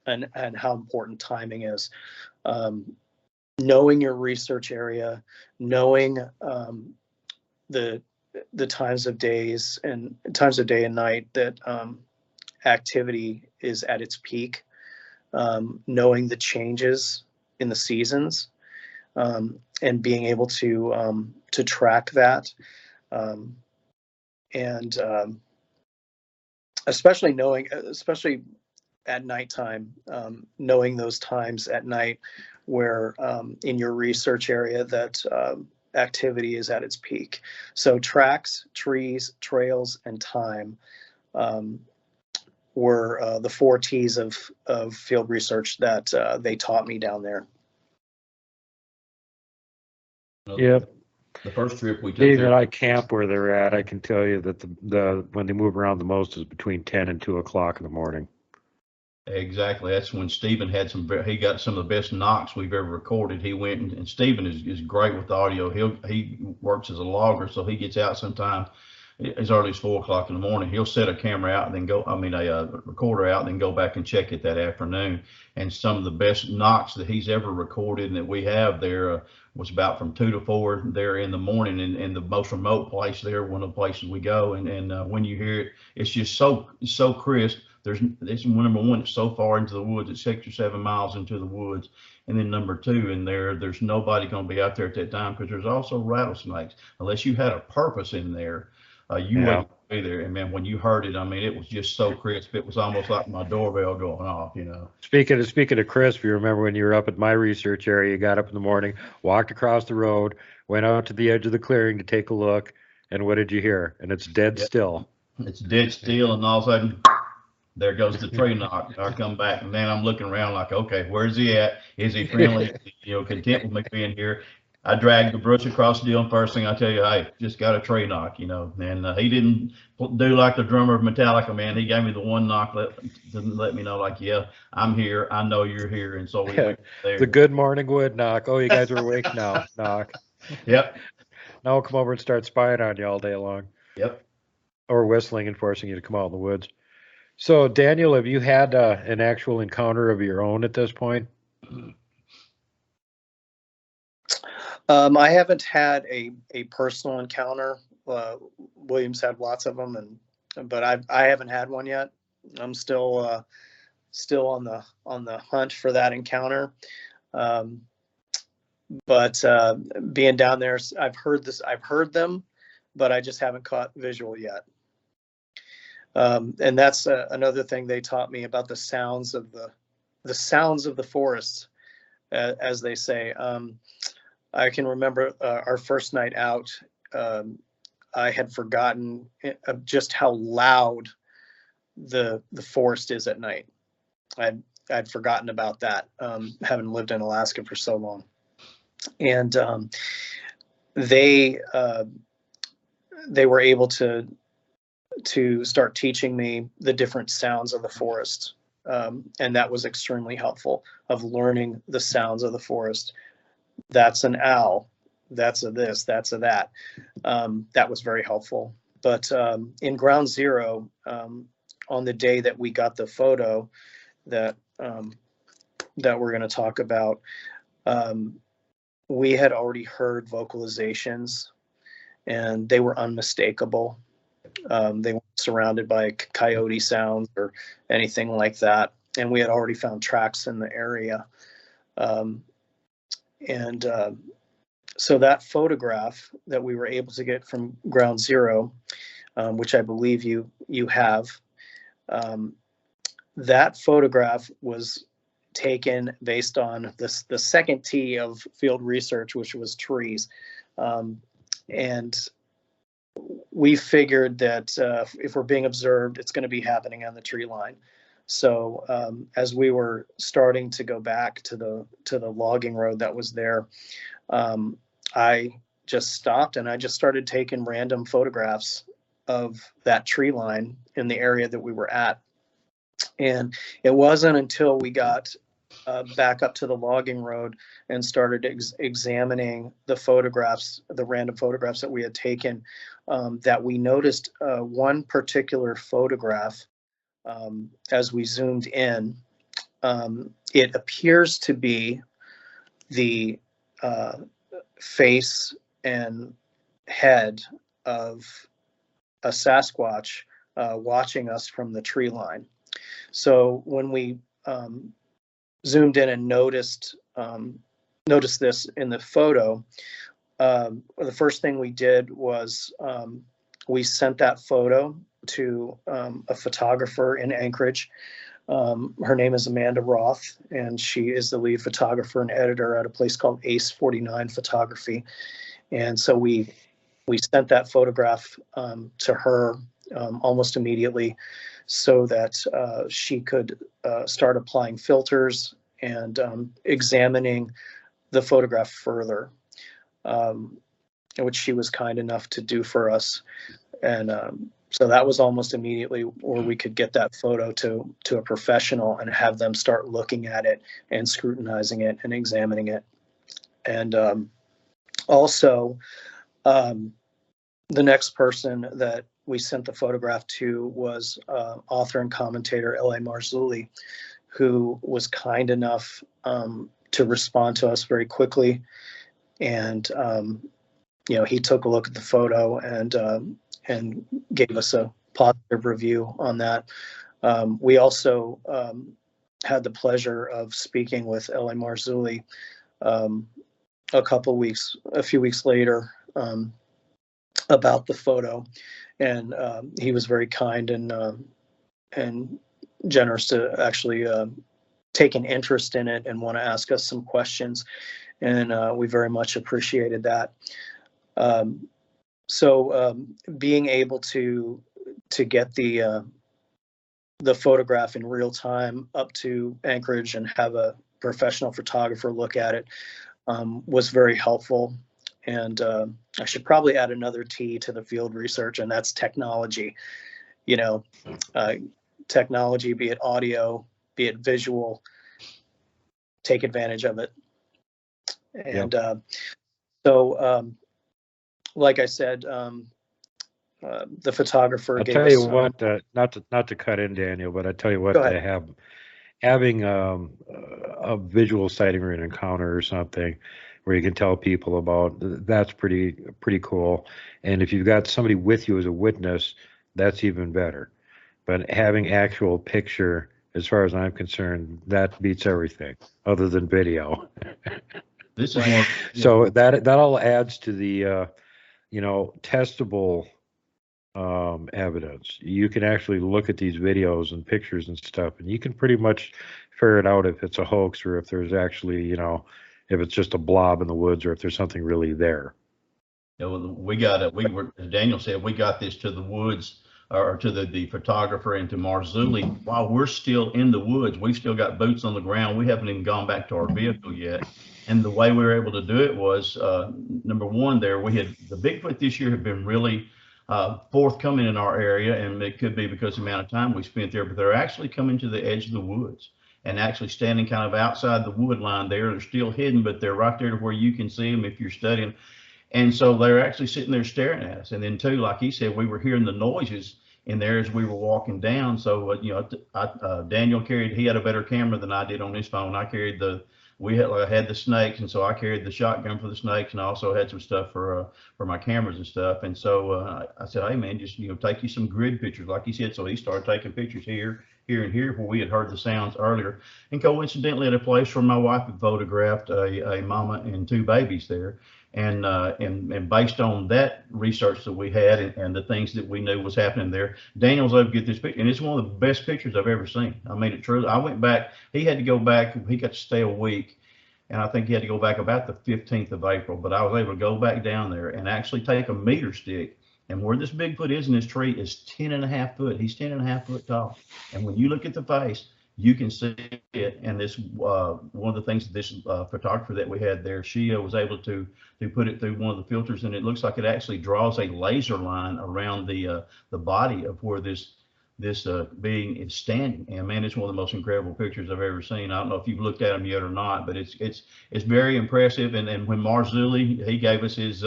and how important timing is. Knowing your research area, knowing the times of day and night that activity is at its peak, knowing the changes in the seasons, and being able to track that, and especially at nighttime, knowing those times at night where in your research area that activity is at its peak. So tracks, trees, trails, and time were the 4 T's of field research that they taught me down there. Yep. The first trip we took Being there, that I camp where they're at, I can tell you that the when they move around the most is between 10 and 2 o'clock in the morning. exactly. That's when Stephen had he got some of the best knocks we've ever recorded. He went and Stephen is great with the audio. He works as a logger, so he gets out sometime as early as 4 o'clock in the morning. He'll set a camera out and then a recorder out and then go back and check it that afternoon. And some of the best knocks that he's ever recorded and that we have there was about from 2 to 4 there in the morning, in the most remote place there, one of the places we go. And when you hear it, it's just so crisp. It's number 1, it's so far into the woods, it's 6 or 7 miles into the woods. And then number 2, in there's nobody going to be out there at that time, because there's also rattlesnakes. Unless you had a purpose in there, you wouldn't be there. And man, when you heard it, I mean, it was just so crisp. It was almost like my doorbell going off, you know. Speaking of crisp, you remember when you were up at my research area, you got up in the morning, walked across the road, went out to the edge of the clearing to take a look, and what did you hear? And it's dead still. It's dead still, and all of a sudden, there goes the tree knock. I come back, and then I'm looking around like, okay, where's he at? Is he friendly? Content with me being here? I dragged the brush across the deal, and first thing I tell you, hey, just got a tree knock, and he didn't do like the drummer of Metallica, man. He gave me the one knock to let me know, like, yeah, I'm here. I know you're here. And so we went there. The good morning wood knock. Oh, you guys are awake now. Knock. Yep. Now I'll come over and start spying on you all day long. Yep. Or whistling and forcing you to come out in the woods. So, Daniel, have you had an actual encounter of your own at this point? I haven't had a personal encounter. William's had lots of them, but I haven't had one yet. I'm still on the hunt for that encounter. But being down there, I've heard them, but I just haven't caught visual yet. And that's another thing they taught me about the sounds of the forest, as they say. I can remember our first night out. I had forgotten just how loud the forest is at night. I'd forgotten about that, having lived in Alaska for so long. And they were able to start teaching me the different sounds of the forest, and that was extremely helpful, of learning the sounds of the forest. That's an owl, that's a this, that's a that. That was very helpful. But in ground zero, on the day that we got the photo that that we're going to talk about, we had already heard vocalizations, and they were unmistakable. They weren't surrounded by coyote sounds or anything like that, and we had already found tracks in the area. So that photograph that we were able to get from Ground Zero, which I believe you have, that photograph was taken based on the second T of field research, which was trees. And we figured that if we're being observed, it's going to be happening on the tree line. So as we were starting to go back to the logging road that was there, I just stopped and I just started taking random photographs of that tree line in the area that we were at. And it wasn't until we got back up to the logging road and started examining the photographs, the random photographs that we had taken, that we noticed one particular photograph. As we zoomed in, it appears to be the face and head of a Sasquatch watching us from the tree line. So when we zoomed in and noticed this in the photo, the first thing we did was we sent that photo to a photographer in Anchorage. Her name is Amanda Roth, and she is the lead photographer and editor at a place called Ace 49 Photography. And so we sent that photograph to her almost immediately, so that she could start applying filters and examining the photograph further, which she was kind enough to do for us. And so that was almost immediately where we could get that photo to a professional and have them start looking at it and scrutinizing it and examining it. And also, the next person that we sent the photograph to was author and commentator L.A. Marzulli, who was kind enough to respond to us very quickly. And, he took a look at the photo and gave us a positive review on that. We also had the pleasure of speaking with L.A. Marzulli a few weeks later about the photo, and he was very kind and generous to actually take an interest in it and want to ask us some questions, and we very much appreciated that. So being able to get the photograph in real time up to Anchorage and have a professional photographer look at it was very helpful. And I should probably add another T to the field research, and that's technology. Technology, be it audio, be it visual, take advantage of it. And so, like I said, the photographer. I'll tell you what, not to cut in, Daniel, but I tell you what, having a visual sighting or an encounter or something where you can tell people about, that's pretty cool. And if you've got somebody with you as a witness, that's even better. But having actual picture, as far as I'm concerned, that beats everything other than video. This is one. So that all adds to the testable evidence. You can actually look at these videos and pictures and stuff, and you can pretty much ferret out if it's a hoax or if there's actually, if it's just a blob in the woods or if there's something really there. We got it. As Daniel said, we got this to the woods, or to the photographer and to Marzulli while we're still in the woods. We've still got boots on the ground. We haven't even gone back to our vehicle yet. And the way we were able to do it was, number one, the Bigfoot this year have been really forthcoming in our area, and it could be because of the amount of time we spent there, but they're actually coming to the edge of the woods and actually standing kind of outside the wood line there. They're still hidden, but they're right there to where you can see them if you're studying. And so they're actually sitting there staring at us. And then too, like he said, we were hearing the noises in there as we were walking down. So, Daniel he had a better camera than I did on his phone. I carried I had the snakes, and so I carried the shotgun for the snakes, and I also had some stuff for my cameras and stuff. And so I said, hey man, just take you some grid pictures, like he said. So he started taking pictures here, and here, where we had heard the sounds earlier. And coincidentally, at a place where my wife had photographed a mama and two babies there. And based on that research that we had and the things that we knew was happening there, Daniel was able to get this picture, and it's one of the best pictures I've ever seen. I mean, it truly. I went back. He had to go back. He got to stay a week, and I think he had to go back about the 15th of April. But I was able to go back down there and actually take a meter stick. And where this Bigfoot is in this tree is 10.5 foot. He's 10.5 foot tall. And when you look at the face, you can see it. And this one of the things that this photographer that we had there, she was able to put it through one of the filters, and it looks like it actually draws a laser line around the body of where this being is standing. And man, it's one of the most incredible pictures I've ever seen. I don't know if you've looked at them yet or not, but it's very impressive. And when Marzulli, he gave us his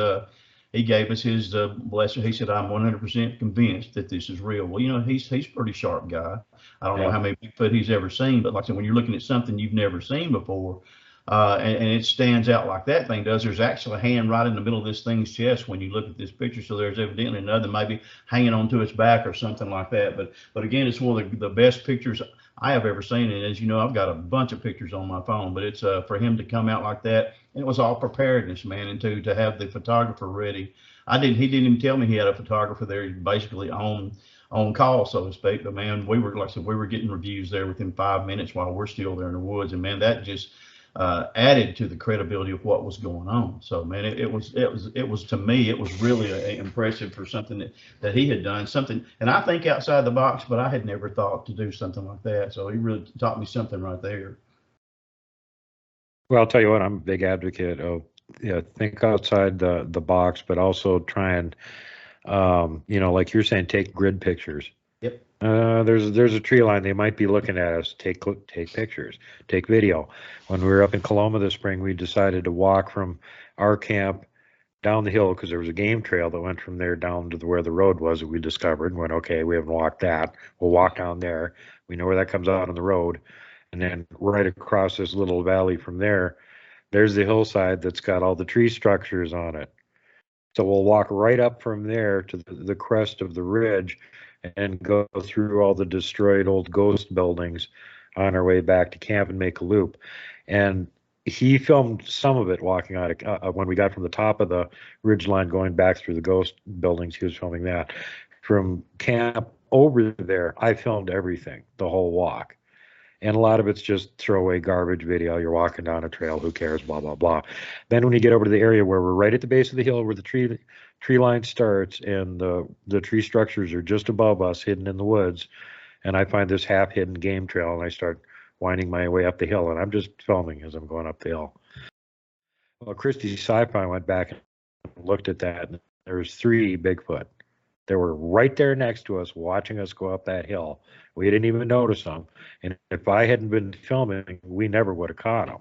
blessing. He said, I'm 100% convinced that this is real. Well, he's a pretty sharp guy. I don't know how many Bigfoot he's ever seen, but like I said, when you're looking at something you've never seen before, and it stands out like that thing does, there's actually a hand right in the middle of this thing's chest when you look at this picture. So there's evidently another maybe hanging onto its back or something like that. But again, it's one of the best pictures I have ever seen. And as you know, I've got a bunch of pictures on my phone, but it's for him to come out like that. And it was all preparedness, man, and to have the photographer ready. He didn't even tell me he had a photographer there. He's basically on call, so to speak. But man, we were getting reviews there within 5 minutes while we're still there in the woods. And man, that just added to the credibility of what was going on. So man, it was to me, it was really impressive for something that he had done something. And I think outside the box, but I had never thought to do something like that. So he really taught me something right there. Well, I'll tell you what, I'm a big advocate of think outside the box, but also try and like you're saying, take grid pictures. Yep. There's a tree line. They might be looking at us. Take pictures. Take video. When we were up in Coloma this spring, we decided to walk from our camp down the hill because there was a game trail that went from there down to where the road was that we discovered. And went, okay, we haven't walked that. We'll walk down there. We know where that comes out on the road. And then right across this little valley from there's the hillside that's got all the tree structures on it. So we'll walk right up from there to the crest of the ridge and go through all the destroyed old ghost buildings on our way back to camp and make a loop. And he filmed some of it walking on it when we got from the top of the ridge line going back through the ghost buildings. He was filming that. From camp over there, I filmed everything, the whole walk. And a lot of it's just throwaway garbage video. You're walking down a trail, who cares, blah, blah, blah. Then when you get over to the area where we're right at the base of the hill where the tree line starts and the tree structures are just above us, hidden in the woods, and I find this half-hidden game trail, and I start winding my way up the hill, and I'm just filming as I'm going up the hill. Well, Christie Sci-Fi went back and looked at that, and there was 3 Bigfoot. They were right there next to us, watching us go up that hill. We didn't even notice them. And if I hadn't been filming, we never would have caught them.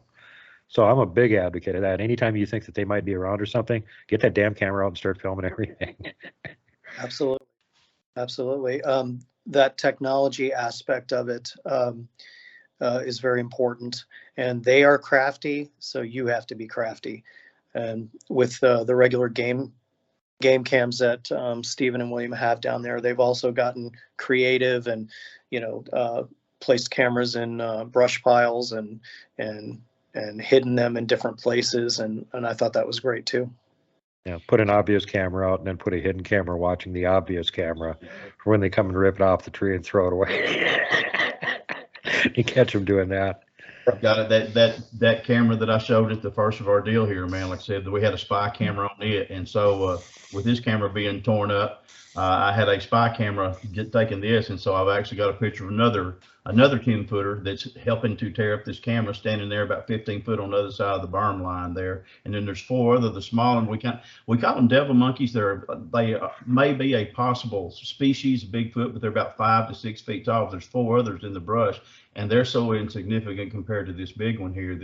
So I'm a big advocate of that. Anytime you think that they might be around or something, get that damn camera out and start filming everything. Absolutely. Absolutely. That technology aspect of it is very important. And they are crafty, so you have to be crafty. And with the regular game cams that Stephen and William have down there, they've also gotten creative and, placed cameras in brush piles and hidden them in different places. And I thought that was great too. Yeah, put an obvious camera out and then put a hidden camera watching the obvious camera for when they come and rip it off the tree and throw it away. You catch them doing that. Got it. That camera that I showed at the first of our deal here, man, like I said, we had a spy camera on it. And so with this camera being torn up, I had a spy camera taking this. And so I've actually got a picture of another 10-footer that's helping to tear up this camera, standing there about 15 foot on the other side of the berm line there. And then there's 4 other, the small, and we call them devil monkeys. They may be a possible species of Bigfoot, but they're about 5 to 6 feet tall. There's 4 others in the brush, and they're so insignificant compared to this big one here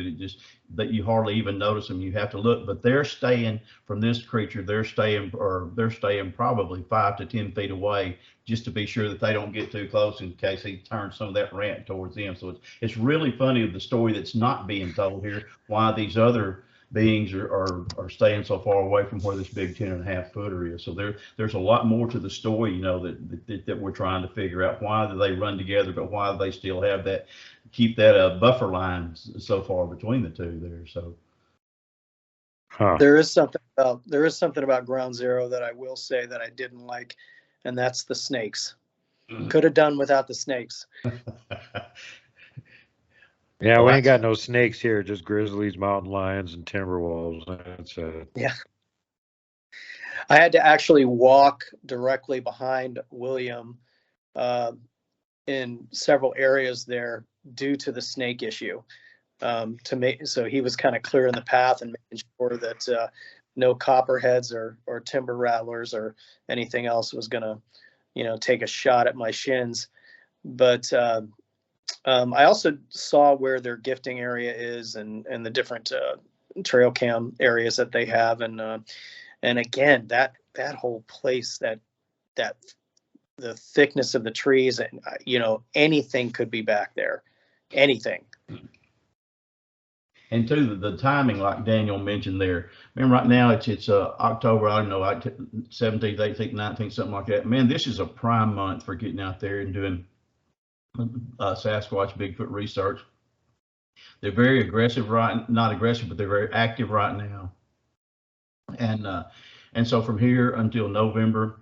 that you hardly even notice them. You have to look, but they're staying from this creature. They're staying they're staying probably 5 to 10 feet away just to be sure that they don't get too close in case he turns some of that rant towards them. So it's really funny of the story that's not being told here, why these other beings are staying so far away from where this big 10.5 footer is. So there's a lot more to the story, you know, that we're trying to figure out. Why do they run together, but why do they still have that, keep that buffer line so far between the two there? So there is something about Ground Zero that I will say that I didn't like, and that's the snakes. Could have done without the snakes. Yeah, we ain't got no snakes here, just grizzlies, mountain lions, and timber wolves. That's it. Yeah. I had to actually walk directly behind William in several areas there due to the snake issue. So he was kind of clearing the path and making sure that no copperheads or timber rattlers or anything else was going to, you know, take a shot at my shins. But I also saw where their gifting area is and the different trail cam areas that they have. And again, that whole place, that the thickness of the trees, and, you know, anything could be back there, anything. And too, the timing, like Daniel mentioned there, man, right now it's October, I don't know, like 17th, 18th, 19th, something like that. Man, this is a prime month for getting out there and doing Sasquatch, Bigfoot research. They're very aggressive, not aggressive, but they're very active right now. And so from here until November,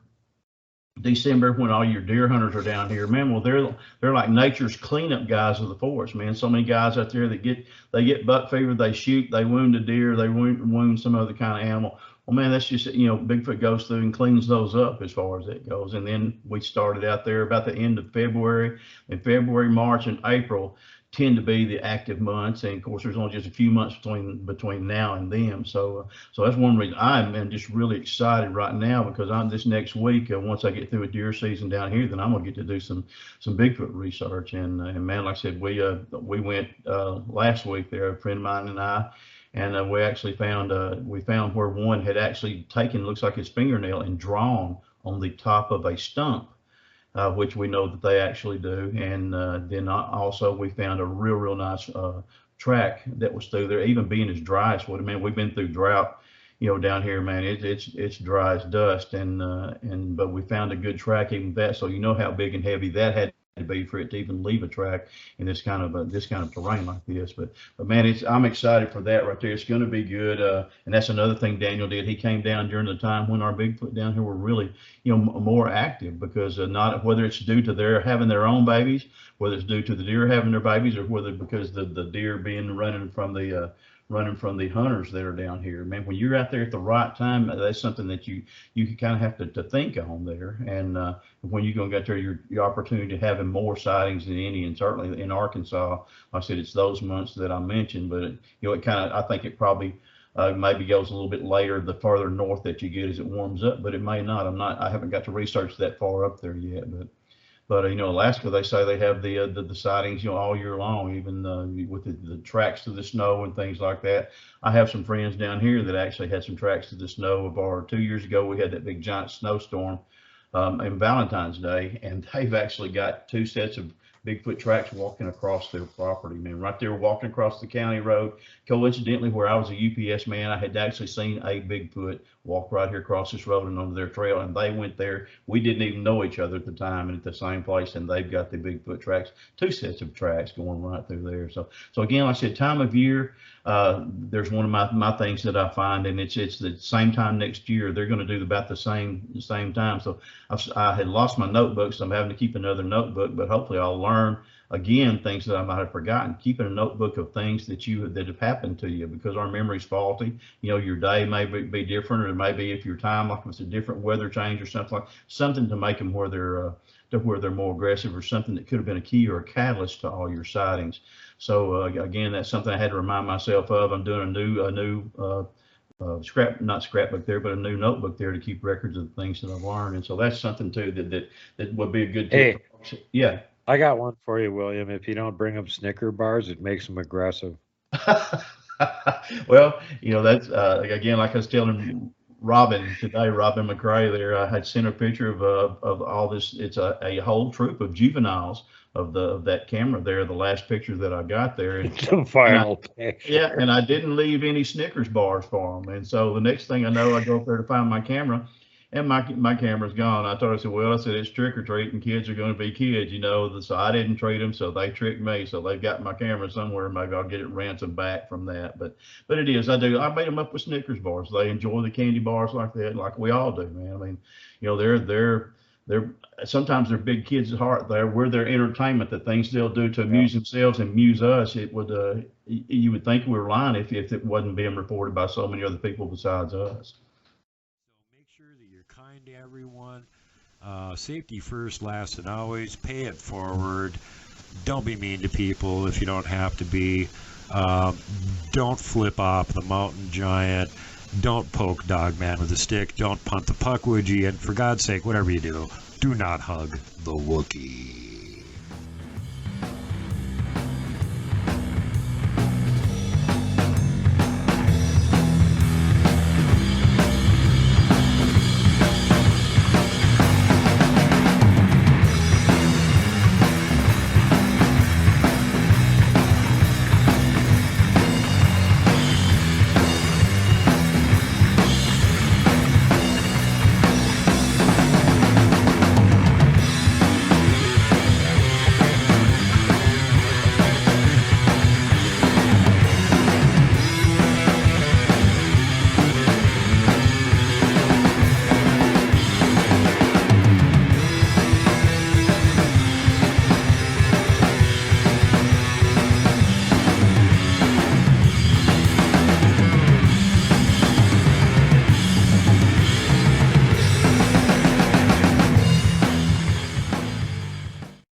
December, when all your deer hunters are down here, man, well, they're like nature's cleanup guys of the forest, man. So many guys out there that get buck fever, they shoot, they wound a deer, they wound some other kind of animal. Well, man, that's just, you know, Bigfoot goes through and cleans those up as far as that goes. And then we started out there about the end of February, and February, March, and April tend to be the active months. And of course, there's only just a few months between now and then. So that's one reason I'm just really excited right now, because this next week, once I get through with deer season down here, then I'm gonna get to do some Bigfoot research. And man, like I said, we went last week there, a friend of mine and I. And we actually found where one had actually taken, looks like his fingernail, and drawn on the top of a stump, which we know that they actually do. And then also we found a real nice track that was through there, even being as dry as what, man, we've been through drought, you know, down here, man. It's dry as dust, but we found a good track even that. So you know how big and heavy that had to be for it to even leave a track in this kind of terrain like this. But man, I'm excited for that right there. It's going to be good. And that's another thing Daniel did. He came down during the time when our Bigfoot down here were really, you know, more active, because not whether it's due to their having their own babies, whether it's due to the deer having their babies, or whether because the deer being running from the hunters that are down here. Man, when you're out there at the right time, that's something that you kind of have to think on there. And when you're going to get there, your opportunity to having more sightings than any, and certainly in Arkansas, like I said, it's those months that I mentioned. But you know, it kind of, I think it probably maybe goes a little bit later the farther north that you get as it warms up, but it may not. I haven't got to research that far up there yet, but you know, Alaska, they say they have the sightings, you know, all year long, even with the tracks to the snow and things like that. I have some friends down here that actually had some tracks to the snow. 2 years ago, we had that big giant snowstorm in Valentine's Day, and they've actually got 2 sets of Bigfoot tracks walking across their property, man. Right there, walking across the county road. Coincidentally, where I was a UPS man, I had actually seen a Bigfoot walk right here across this road and onto their trail, and they went there. We didn't even know each other at the time, and at the same place, and they've got the Bigfoot tracks, 2 sets of tracks going right through there. So again, like I said, time of year, there's one of my things that I find, and it's the same time next year. They're going to do about the same time. So I had lost my notebook, so I'm having to keep another notebook, but hopefully I'll learn again things that I might have forgotten. Keeping a notebook of things that have happened to you, because our memory's faulty. You know, your day may be different, or maybe if your time, like if it's a different weather change or something to make them where they're more aggressive, or something that could have been a key or a catalyst to all your sightings. So again, that's something I had to remind myself of. I'm doing a new not scrapbook there, but a new notebook there to keep records of the things that I've learned. And so that's something too that would be a good tip. Hey, yeah. I got one for you, William. If you don't bring them Snicker bars, it makes them aggressive. Well, you know, that's again, like I was telling Robin today, Robin McRae there. I had sent a picture of all this. It's a whole troop of juveniles of that camera there. The last picture that I got there. It's a final picture. Yeah, and I didn't leave any Snickers bars for them. And so the next thing I know, I go up there to find my camera, and my camera's gone. I told her, I said, well, I said, it's trick or treat, and kids are going to be kids, you know. So I didn't treat them, so they tricked me. So they've got my camera somewhere. Maybe I'll get it ransomed back from that. But it is. I made them up with Snickers bars. They enjoy the candy bars like that, like we all do, man. I mean, you know, they're sometimes they're big kids at heart. We're their entertainment, the things they'll do to amuse themselves and amuse us. It would you would think we were lying if it wasn't being reported by so many other people besides us. So make sure that you're kind to everyone. Safety first, last, and always. Pay it forward. Don't be mean to people if you don't have to be. Don't flip off the mountain giant. Don't poke Dogman with a stick. Don't punt the puck, would you? And for God's sake, whatever you do not hug the Wookiee.